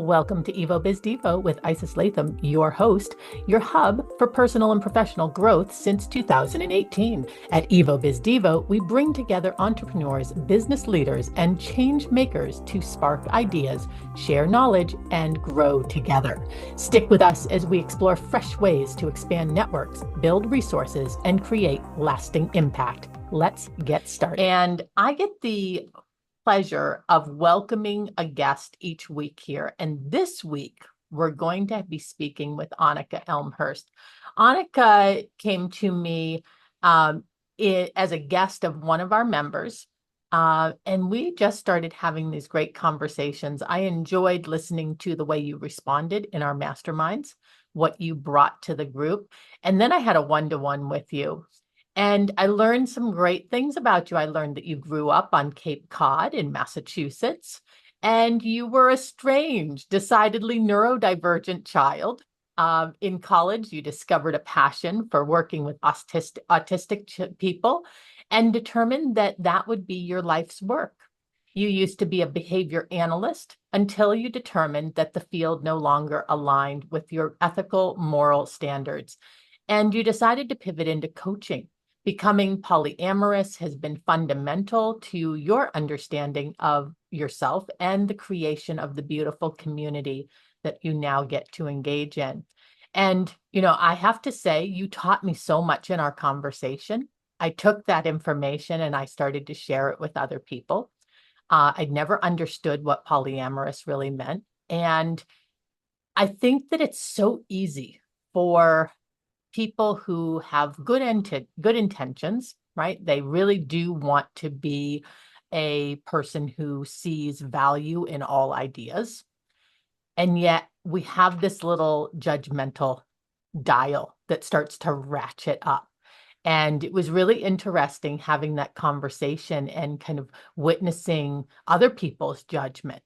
Welcome to Evo Biz Devo with Isis Latham, your host, your hub for personal and professional growth since 2018. At Evo Biz Devo, we bring together entrepreneurs, business leaders, and change makers to spark ideas, share knowledge, and grow together. Stick with us as we explore fresh ways to expand networks, build resources, and create lasting impact. Let's get started. And I get the pleasure of welcoming a guest each week here. And this week, we're going to be speaking with Anneke Elmhirst. Anneke came to me as a guest of one of our members, and we just started having these great conversations. I enjoyed listening to the way you responded in our masterminds, what you brought to the group. And then I had a one-to-one with you. And I learned some great things about you. I learned that you grew up on Cape Cod in Massachusetts, and you were a strange, decidedly neurodivergent child. In college, you discovered a passion for working with autistic people and determined that that would be your life's work. You used to be a behavior analyst until you determined that the field no longer aligned with your ethical, moral standards. And you decided to pivot into coaching. Becoming polyamorous has been fundamental to your understanding of yourself and the creation of the beautiful community that you now get to engage in. And, I have to say, you taught me so much in our conversation. I took that information and I started to share it with other people. I'd never understood what polyamorous really meant. And I think that it's so easy for people who have good intentions, right? They really do want to be a person who sees value in all ideas. And yet we have this little judgmental dial that starts to ratchet up. And it was really interesting having that conversation and kind of witnessing other people's judgment.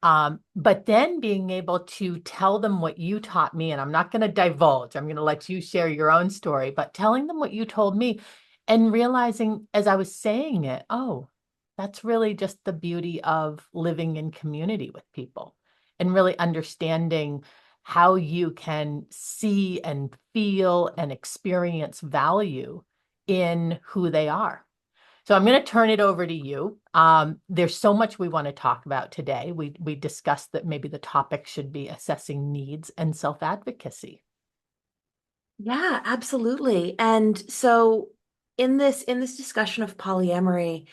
But then being able to tell them what you taught me, and I'm not going to divulge, I'm going to let you share your own story, but telling them what you told me and realizing as I was saying it, oh, that's really just the beauty of living in community with people and really understanding how you can see and feel and experience value in who they are. So I'm going to turn it over to you. There's so much we want to talk about today. We discussed that maybe the topic should be assessing needs and self-advocacy. Yeah, absolutely. And so in this discussion of polyamory,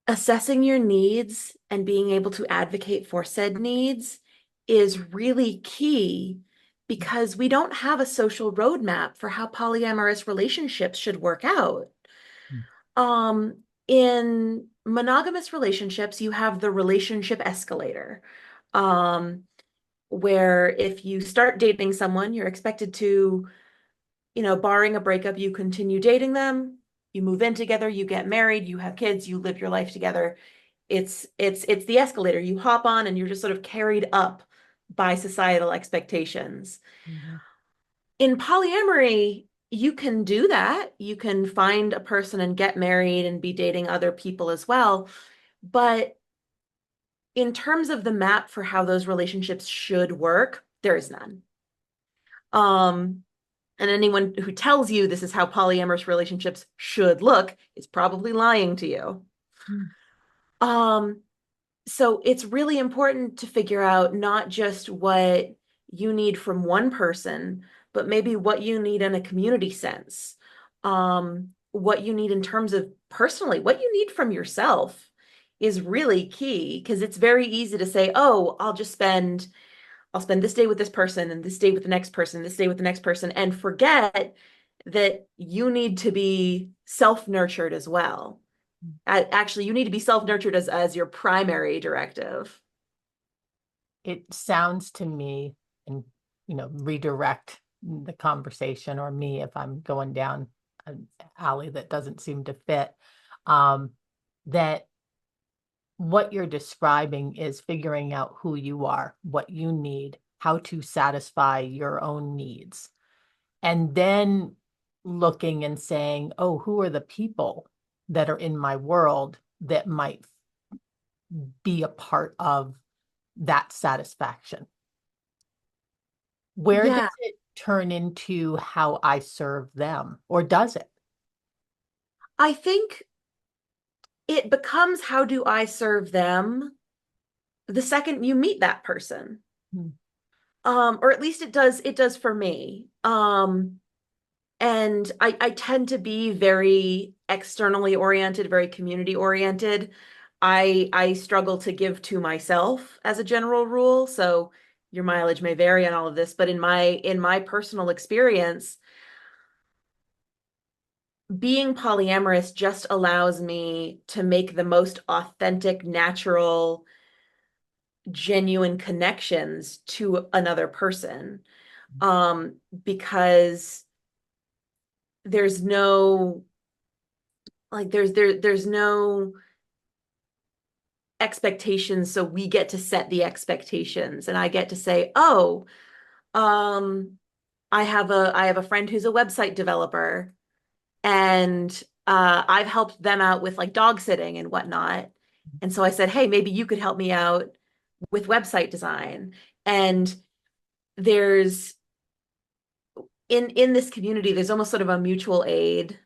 assessing your needs and being able to advocate for said needs is really key because we don't have a social roadmap for how polyamorous relationships should work out. Um, in monogamous relationships, you have the relationship escalator. Um, where if you start dating someone, you're expected to, barring a breakup, you continue dating them, you move in together, you get married, you have kids, you live your life together. It's the escalator. You hop on and you're just sort of carried up by societal expectations. Mhm. In polyamory, you can do that. You can find a person and get married and be dating other people as well. But in terms of the map for how those relationships should work, there is none. Um, and anyone who tells you this is how polyamorous relationships should look is probably lying to you. Mm. Um, so it's really important to figure out not just what you need from one person, but maybe what you need in a community sense. What you need in terms of personally, what you need from yourself is really key because it's very easy to say, oh, I'll spend this day with this person and this day with the next person, this day with the next person, and forget that you need to be self-nurtured as well. Actually, you need to be self-nurtured as your primary directive. It sounds to me, and redirect the conversation or me if I'm going down an alley that doesn't seem to fit, that what you're describing is figuring out who you are, what you need, how to satisfy your own needs, and then looking and saying, oh, who are the people that are in my world that might be a part of that satisfaction? Where does Yeah, it turn into how I serve them, or does it? I think it becomes how do I serve them the second you meet that person. Hmm. Or at least it does for me. And I tend to be very externally oriented, very community oriented. I struggle to give to myself as a general rule. So your mileage may vary on all of this, but in my personal experience, being polyamorous just allows me to make the most authentic, natural, genuine connections to another person. Um, because there's no there's no expectations, so we get to set the expectations and I get to say, "Oh, um I have a friend who's a website developer and I've helped them out with like dog sitting and whatnot." And so I said, "Hey, maybe you could help me out with website design." And there's in this community, there's almost sort of a mutual aid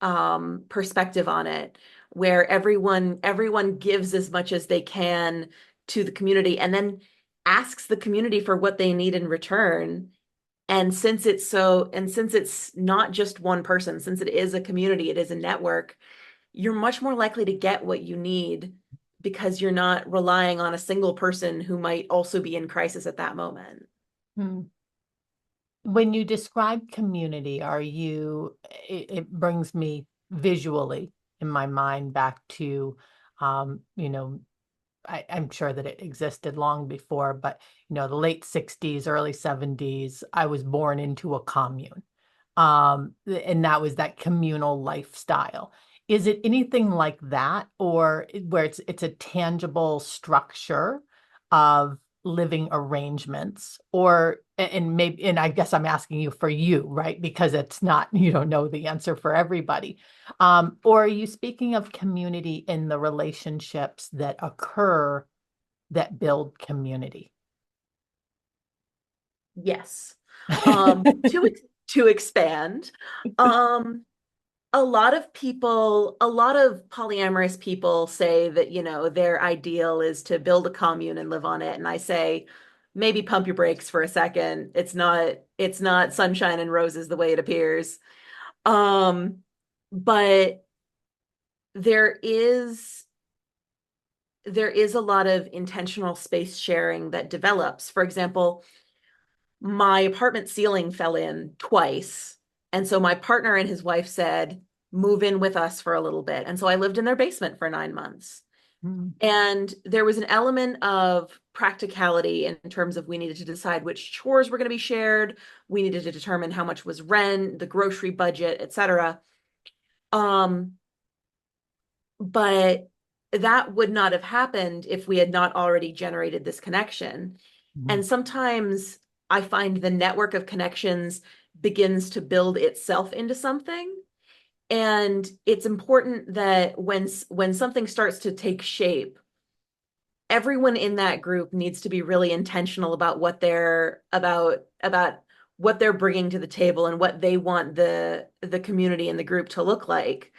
perspective on it, where everyone gives as much as they can to the community and then asks the community for what they need in return. And since it's not just one person, since it is a community, it is a network, you're much more likely to get what you need because you're not relying on a single person who might also be in crisis at that moment. Hmm. When you describe community, it brings me visually in my mind back to, you know, I'm sure that it existed long before, but the late 60s, early 70s, I was born into a commune. And that was that communal lifestyle. Is it anything like that, or where it's a tangible structure of living arrangements, or and maybe, and I guess I'm asking you for you, right? Because it's not, you don't know the answer for everybody. Or are you speaking of community in the relationships that occur that build community? Yes. To expand, um, a lot of polyamorous people say that, their ideal is to build a commune and live on it. And I say, maybe pump your brakes for a second. It's not sunshine and roses the way it appears. Um, but there is there is a lot of intentional space sharing that develops. For example, my apartment ceiling fell in twice. And so my partner and his wife said, move in with us for a little bit. And so I lived in their basement for 9 months. Hmm. And there was an element of practicality in terms of we needed to decide which chores were going to be shared. We needed to determine how much was rent, the grocery budget, etc. Um, but that would not have happened if we had not already generated this connection. Hmm. And sometimes I find the network of connections begins to build itself into something. And it's important that when something starts to take shape, everyone in that group needs to be really intentional about what they're bringing to the table and what they want the community and the group to look like.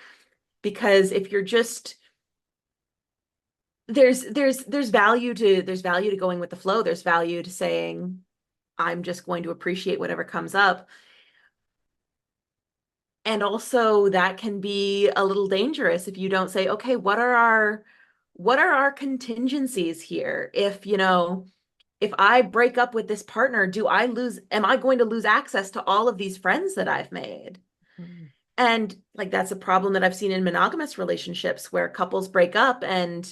Because if you're just there's value to going with the flow. There's value to saying, I'm just going to appreciate whatever comes up. And also that can be a little dangerous if you don't say, okay, what are our contingencies here? If I break up with this partner, am I going to lose access to all of these friends that I've made? And like that's a problem that I've seen in monogamous relationships where couples break up and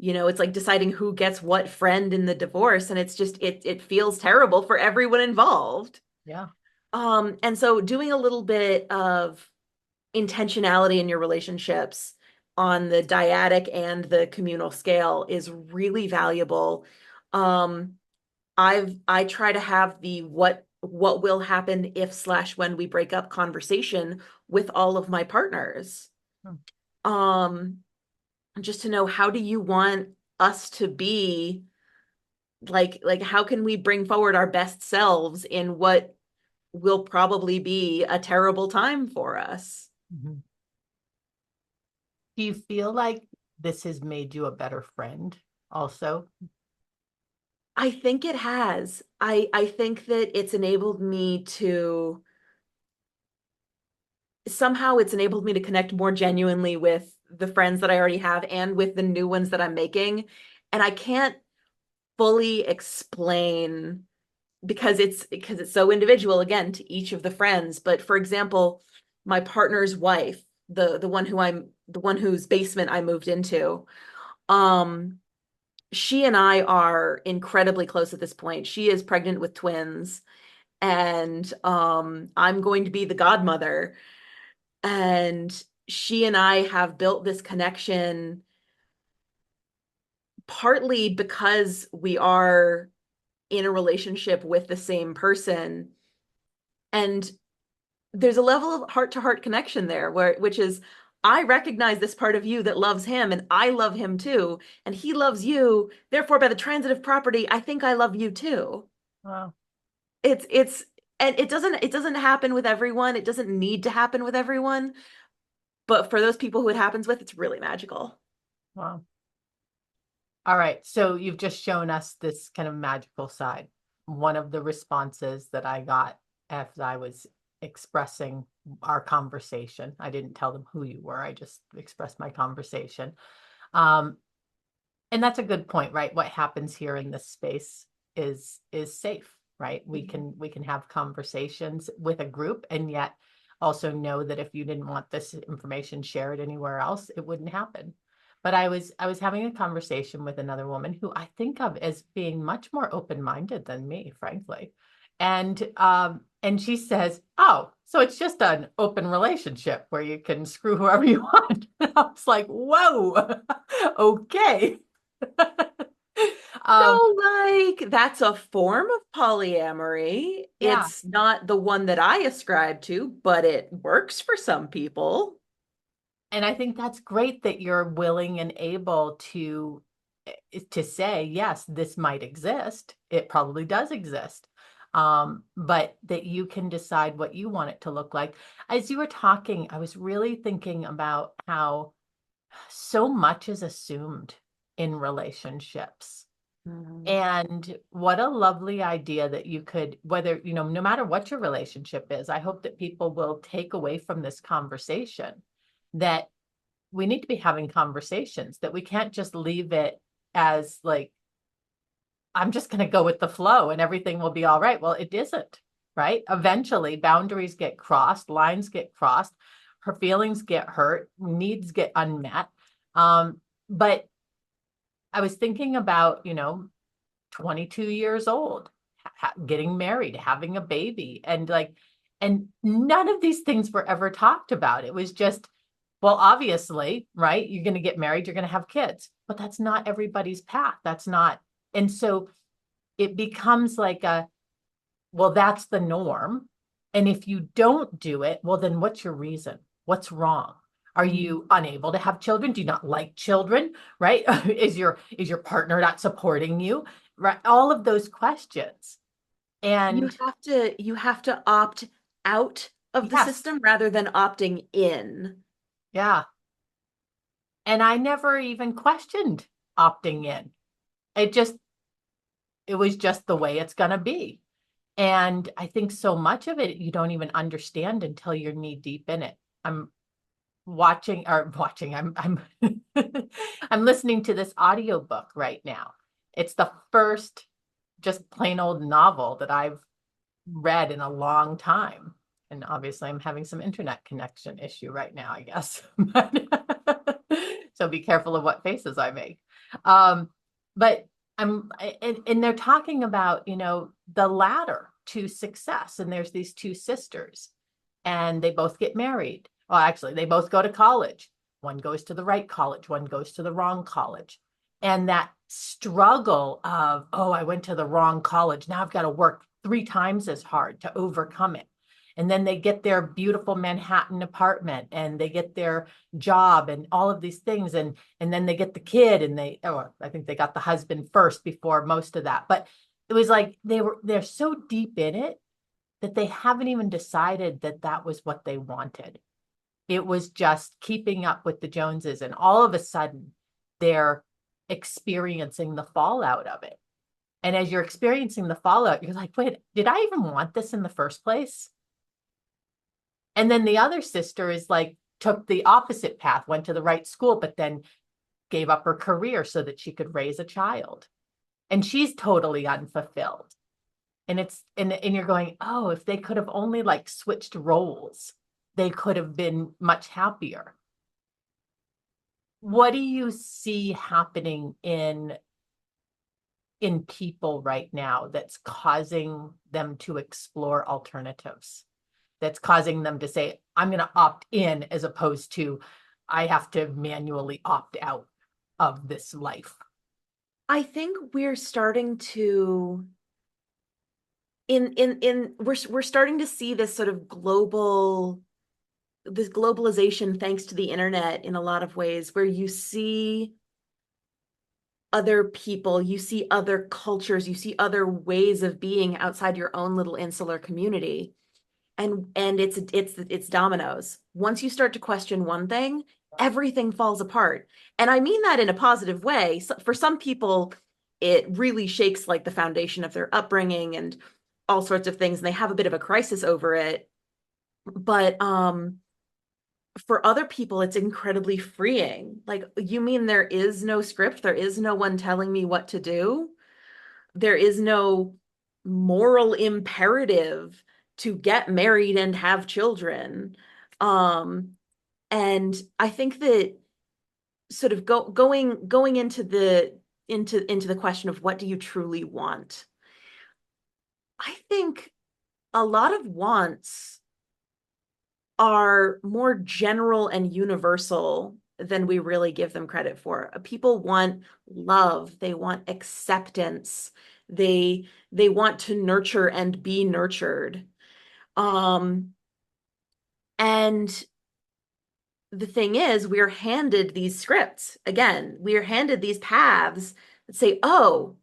it's like deciding who gets what friend in the divorce and it's just it feels terrible for everyone involved. Yeah. And so doing a little bit of intentionality in your relationships on the dyadic and the communal scale is really valuable. Um, I try to have the what will happen if slash when we break up conversation with all of my partners. Um, just to know how do you want us to be Like how can we bring forward our best selves in what will probably be a terrible time for us? Mhm. Do you feel like this has made you a better friend also? I think it has. I think that it's enabled me to somehow it's enabled me to connect more genuinely with the friends that I already have and with the new ones that I'm making. And I can't fully explain because it's so individual again to each of the friends. But for example, my partner's wife, the one whose basement I moved into, um, she and I are incredibly close at this point. She is pregnant with twins, and I'm going to be the godmother. And she and I have built this connection partly because we are in a relationship with the same person. And there's a level of heart to heart connection there which is I recognize this part of you that loves him and I love him too, and he loves you. Therefore, by the transitive property, I think I love you too. Wow. It's and it doesn't happen with everyone. It doesn't need to happen with everyone, but for those people who it happens with, it's really magical. Wow. All right. So you've just shown us this kind of magical side. One of the responses that I got as I was expressing our conversation, I didn't tell them who you were. I just expressed my conversation. Um, and that's a good point, right? What happens here in this space is safe, right? We can have conversations with a group and yet also know that if you didn't want this information shared anywhere else, it wouldn't happen. But I was having a conversation with another woman who I think of as being much more open-minded than me, frankly. And she says, "Oh, so it's just an open relationship where you can screw whoever you want." I was like, "Whoa, okay." Um, So, like, that's a form of polyamory. yeah. It's not the one that I ascribe to, but it works for some people. And I think that's great that you're willing and able to say, yes, this might exist. It probably does exist. But that you can decide what you want it to look like. As you were talking, I was really thinking about how so much is assumed in relationships. Mhm. And what a lovely idea that you could, whether, no matter what your relationship is, I hope that people will take away from this conversation that we need to be having conversations, that we can't just leave it as like, I'm just going to go with the flow and everything will be all right. Well, it isn't, right? Eventually, boundaries get crossed, lines get crossed, her feelings get hurt, needs get unmet. But I was thinking about, 22 years old, getting married, having a baby, and none of these things were ever talked about. It was just, well, obviously, right? You're going to get married, you're going to have kids, but that's not everybody's path. That's not. And so it becomes like well, that's the norm. And if you don't do it, well, then what's your reason? What's wrong? Are Mhm. you unable to have children? Do you not like children? Right? Is your partner not supporting you? Right? All of those questions. And You have to opt out of the yes, system rather than opting in. yeah. And I never even questioned opting in. It just, it was just the way it's going to be. And I think so much of it you don't even understand until you're knee deep in it. I'm I'm I'm listening to this audiobook right now. It's the first just plain old novel that I've read in a long time. And obviously I'm having some internet connection issue right now, I guess. So be careful of what faces I make. Um, but and they're talking about, the ladder to success. And there's these two sisters and they both get married. Well, actually, they both go to college. One goes to the right college, one goes to the wrong college. And that struggle of, oh, I went to the wrong college. Now I've got to work three times as hard to overcome it. and then they get their beautiful Manhattan apartment and they get their job and all of these things. And then they get the kid and I think they got the husband first before most of that. But it was like they're so deep in it that they haven't even decided that that was what they wanted. It was just keeping up with the Joneses. And all of a sudden, they're experiencing the fallout of it. And as you're experiencing the fallout, you're like, wait, did I even want this in the first place? And then the other sister is like, took the opposite path, went to the right school, but then gave up her career so that she could raise a child. And she's totally unfulfilled. And you're going, oh, if they could have only like switched roles, they could have been much happier. What do you see happening in people right now that's causing them to explore alternatives, that's causing them to say, I'm going to opt in as opposed to I have to manually opt out of this life? I think we're starting to we're starting to see this sort of this globalization thanks to the internet in a lot of ways, where you see other people, you see other cultures, you see other ways of being outside your own little insular community. And it's dominoes. Once you start to question one thing, everything falls apart. And I mean that in a positive way. So for some people, it really shakes like the foundation of their upbringing and all sorts of things, and they have a bit of a crisis over it. But for other people, it's incredibly freeing. Like, you mean there is no script? There is no one telling me what to do? There is no moral imperative to get married and have children. Um, and I think that sort of going into the question of what do you truly want? I think a lot of wants are more general and universal than we really give them credit for. People want love, they want acceptance, they want to nurture and be nurtured. Um, and the thing is, we're handed these scripts. Again, we're handed these paths that say, oh,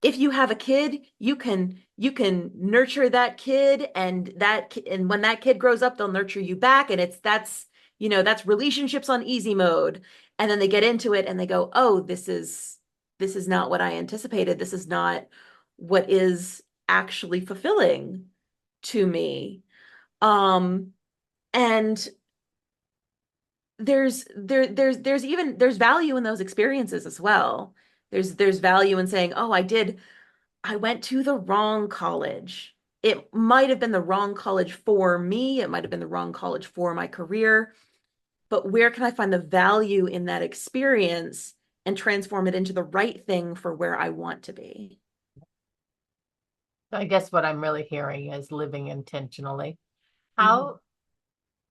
if you have a kid, you can nurture that kid, and when that kid grows up, they'll nurture you back. And that's relationships on easy mode. And then they get into it and they go, oh, this is not what I anticipated. This is not what is actually fulfilling to me. Um, and there's value in those experiences as well. There's value in saying, oh, I went to the wrong college. It might have been the wrong college for me. It might have been the wrong college for my career. But where can I find the value in that experience and transform it into the right thing for where I want to be? I guess what I'm really hearing is living intentionally. Mhm. How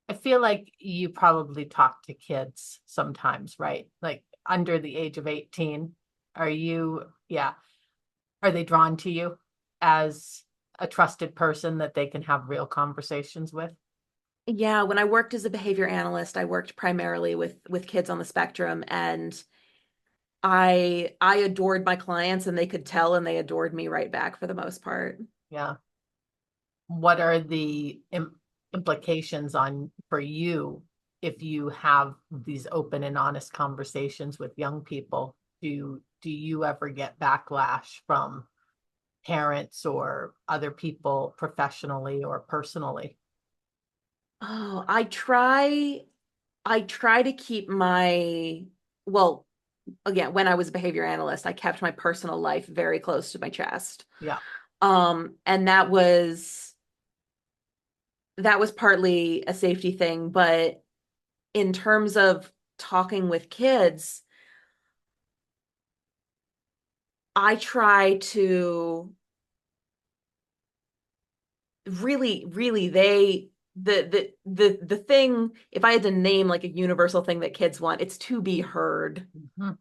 I feel like you probably talk to kids sometimes, right? Like under the age of 18. Yeah, are they drawn to you as a trusted person that they can have real conversations with? Yeah, when I worked as a behavior analyst, I worked primarily with kids on the spectrum, and I adored my clients, and they could tell, and they adored me right back for the most part. Yeah. What are the implications on for you if you have these open and honest conversations with young people? Do you ever get backlash from parents or other people professionally or personally? Oh, I try to keep well, again, when I was a behavior analyst, I kept my personal life very close to my chest. Yeah. And that was partly a safety thing, but in terms of talking with kids, I try to really, really the thing, if I had to name like a universal thing that kids want, it's to be heard. Mhm.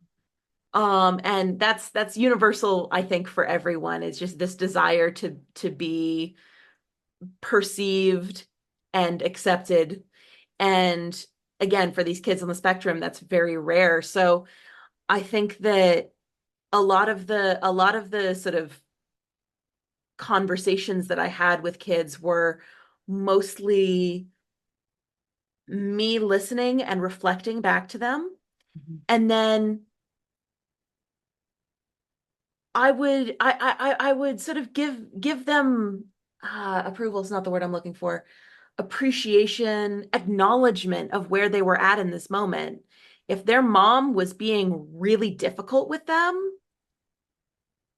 And that's universal, I think, for everyone. It's just this desire to be perceived and accepted. And again, for these kids on the spectrum, that's very rare. So I think that a lot of the sort of conversations that I had with kids were mostly me listening and reflecting back to them. Mhm. And then I would sort of give them approval is not the word I'm looking for. Appreciation, acknowledgement of where they were at in this moment. If their mom was being really difficult with them,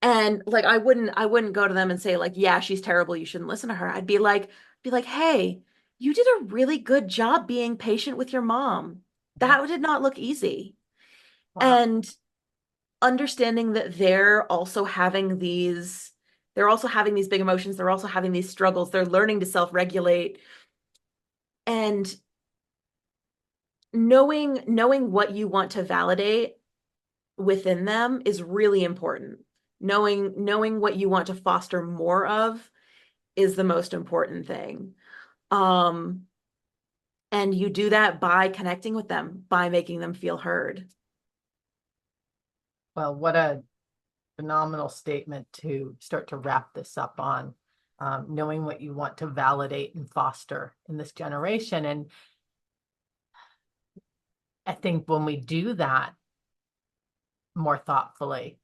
and like I wouldn't go to them and say like, yeah, she's terrible, you shouldn't listen to her. I'd be like, hey, you did a really good job being patient with your mom. That did not look easy. Wow. And understanding that they're also having these big emotions, they're also having these struggles, they're learning to self-regulate, and knowing what you want to validate within them is really important. Knowing what you want to foster more of is the most important thing. Um, and you do that by connecting with them, by making them feel heard. Well, what a phenomenal statement to start to wrap this up on, knowing what you want to validate and foster in this generation. And I think when we do that more thoughtfully,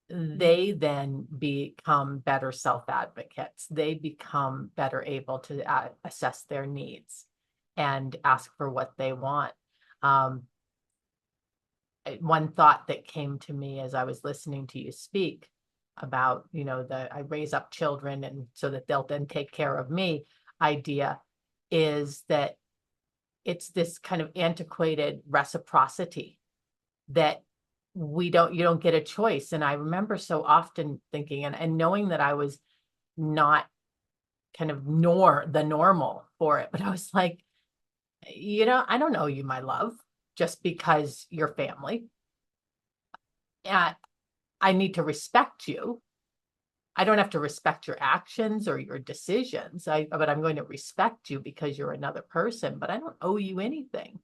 they then become better self-advocates. They become better able to assess their needs and ask for what they want. Um, One thought that came to me as I was listening to you speak about, I raise up children and so that they'll then take care of me idea is that it's this kind of antiquated reciprocity that you don't get a choice. And I remember so often thinking and knowing that I was not kind of the normal for it, but I was like, I don't owe you my love just because you're family. And I need to respect you. I don't have to respect your actions or your decisions. But I'm going to respect you because you're another person, but I don't owe you anything.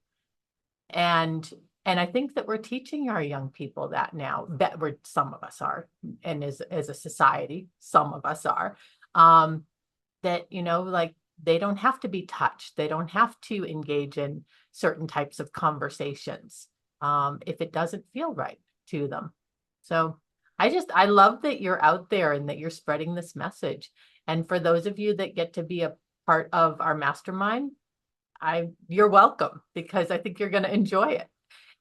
And I think that we're teaching our young people that now, that some of us are, and as a society, some of us are, that, like they don't have to be touched. They don't have to engage in certain types of conversations if it doesn't feel right to them. So I love that you're out there and that you're spreading this message. And for those of you that get to be a part of our mastermind, you're welcome because I think you're going to enjoy it.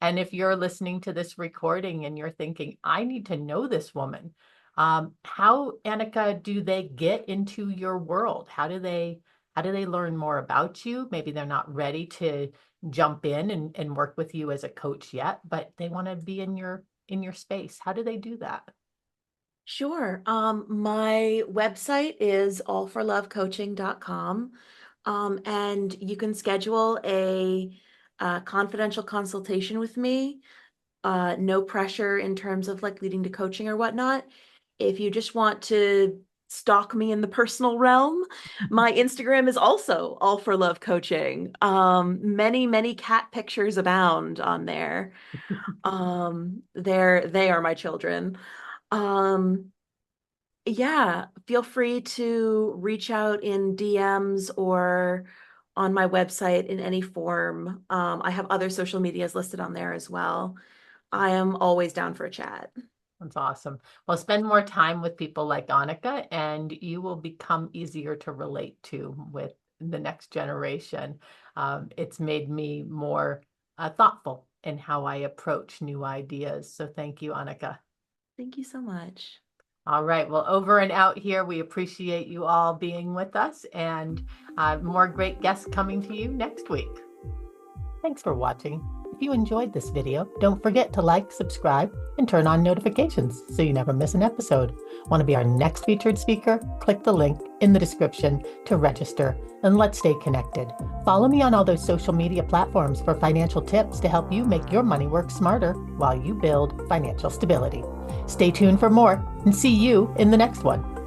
And if you're listening to this recording and you're thinking, I need to know this woman, how, Anneke, do they get into your world? How do they learn more about you? Maybe they're not ready to jump in and work with you as a coach yet, but they want to be in your space. How do they do that? Sure. My website is allforlovecoaching.com. And you can schedule a confidential consultation with me. No pressure in terms of like leading to coaching or whatnot. If you just want to stalk me in the personal realm, my Instagram is also All for Love Coaching. Many cat pictures abound on there. They are my children. Um, yeah, feel free to reach out in DMs or on my website in any form. I have other social medias listed on there as well. I am always down for a chat. That's awesome. Well, spend more time with people like Anneke, and you will become easier to relate to with the next generation. It's made me more thoughtful in how I approach new ideas. So thank you, Anneke. Thank you so much. All right. Well, over and out here, we appreciate you all being with us and more great guests coming to you next week. Thanks for watching. If you enjoyed this video, don't forget to like, subscribe, and turn on notifications so you never miss an episode. Want to be our next featured speaker? Click the link in the description to register, and let's stay connected. Follow me on all those social media platforms for financial tips to help you make your money work smarter while you build financial stability. Stay tuned for more and see you in the next one.